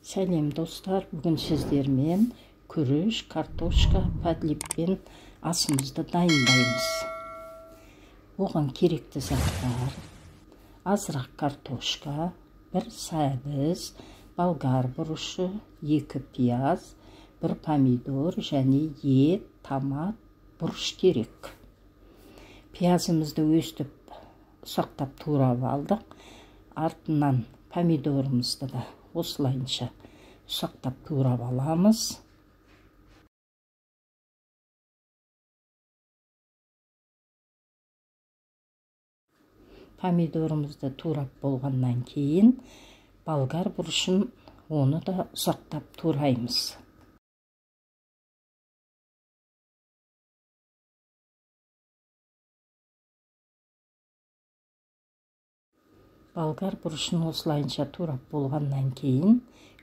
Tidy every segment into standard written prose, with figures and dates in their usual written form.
Сәлем достар, бүгін сіздермен күріш, картошка, подлиппен асымызды дайындаймыз. Оған керекті заттар: азырақ картошка, бір сәбіз, болгар бұрышы, 2 пияз, 1 помидор және ет, томат, бұрыш керек. Пиязымызды өстіп ұсақтап турап алдық. Артынан помидорымызды да осылайынша ұсақтап турап аламыз. Помидорымызды турап болғаннан кейін болгар бұрышын оны да ұсақтап тураймыз. Болгар бұрышын осылайынша турап болғаннан кейін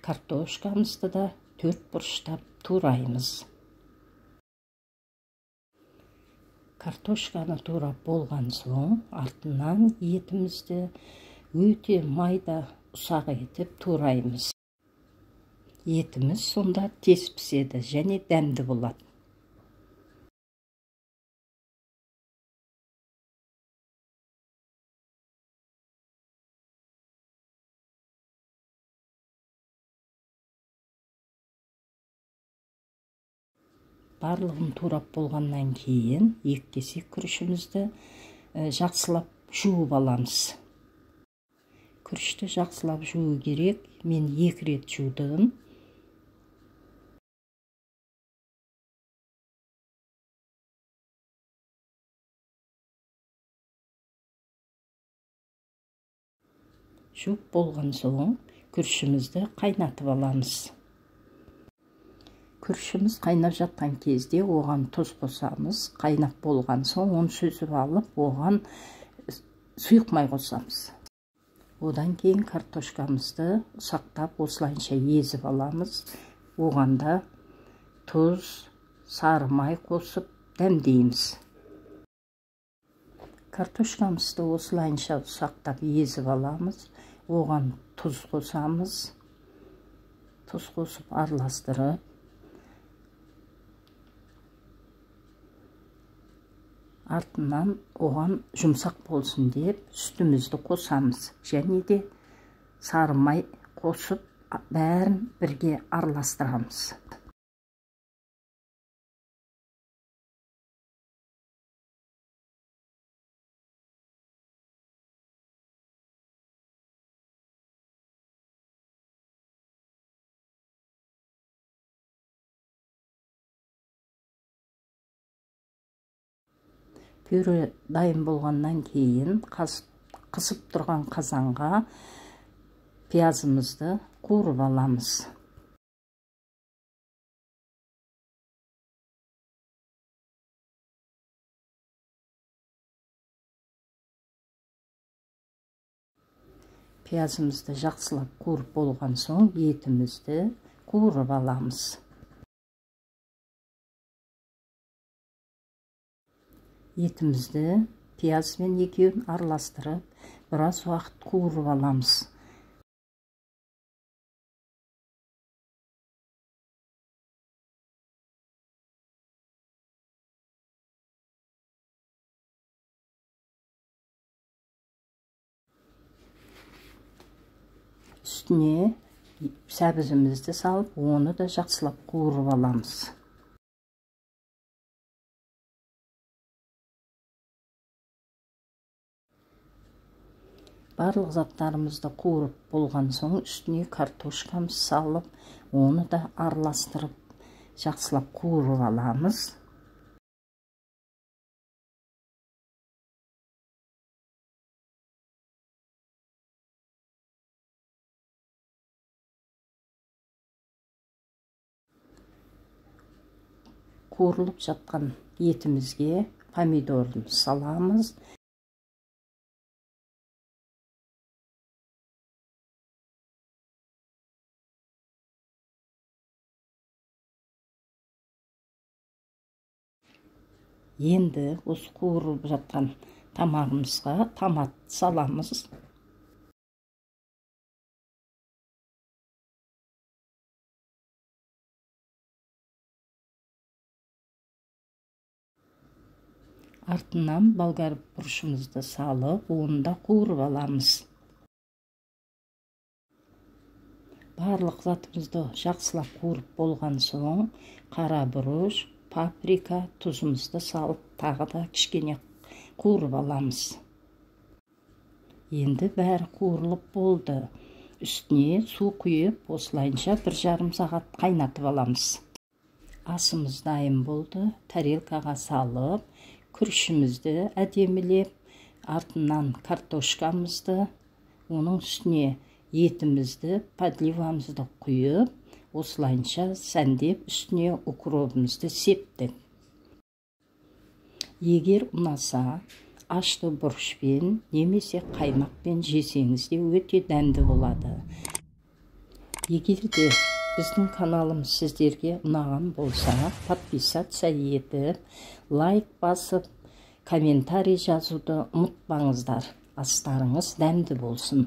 картошкамызды да 4 бұрыштап тураймыз. Картошканы турап болған соң артынан етімізді өте майда ұсақ етіп тураймыз. Етіміз сонда тез піседі және дәмді болады. Барлығын турап болғаннан кейін 2 кесек күрішімізді жақсылап жуып аламыз. Күрішті жақсылап жуу керек. Мен 2 рет жудым. Жуып болған соң күрішімізді қайнатып аламыз. Күрішіміз қайнап жатқан кезде оған тұз қосамыз. Қайнап болған соң оны сүзіп алып, оған сұйық май қосамыз. Одан кейін картошкамызды ұсақтап осылайынша езіп аламыз. Оған да тұз, сары май қосып дәмдейміз. Картошкамызды осылайынша ұсақтап езіп аламыз. Оған тұз қосамыз. Тұз қосып араластырып, артынан оған жұмсақ болсын деп сүтімізді қосамыз. Және де сары май қосып бәрін бірге араластырамыз. Пюре дайын болғаннан кейін қысып тұрған қазанға пиязымызды қуырып аламыз. Пиязымызды жақсылап қуырып болған соң етімізді қуырып аламыз. Етімізді пиязмен екеуін араластырып, біраз уақыт қуырып аламыз. Үстіне сәбізімізді салып, оны да жақсылап қуырып аламыз. Барлық заттарымызды қуырып болған соң үстіне картошкамыз салып, оны да араластырып, жақсылап қуырып аламыз. Қуырылып жатқан етімізге помидорды саламыз. Енді осы қуырылып жатқан тамағымызға томат саламыз. Артынан болгар бурушумузду салып, уну да кууруп аламыз. Барлык затыбызды жакшылап кууруп болгон соң, кара буруш, паприка, тузумузду салып, тагы да кичкене кууруп аламыз. Енді бәрі қуырылып болды. Үстіне су құйып, осылайынша 1,5 сағат қайнатып аламыз. Асымыз дайын болды. Тарелкаға салып, күрішімізді әдемілеп, артынан картошкамызды, оның үстіне етімізді, подливамызды құйып, осылайынша сәндеп, үстіне укропымызды септік. Егер ұнаса, ашты бұрышпен немесе қаймақпен жесеңіз де өте дәмді болады. Егер де біздің каналымыз сіздерге ұнаған болса, подписаться етіп, лайк басып, комментарий жазуды ұмытпаңыздар. Астарыңыз дәмді болсын.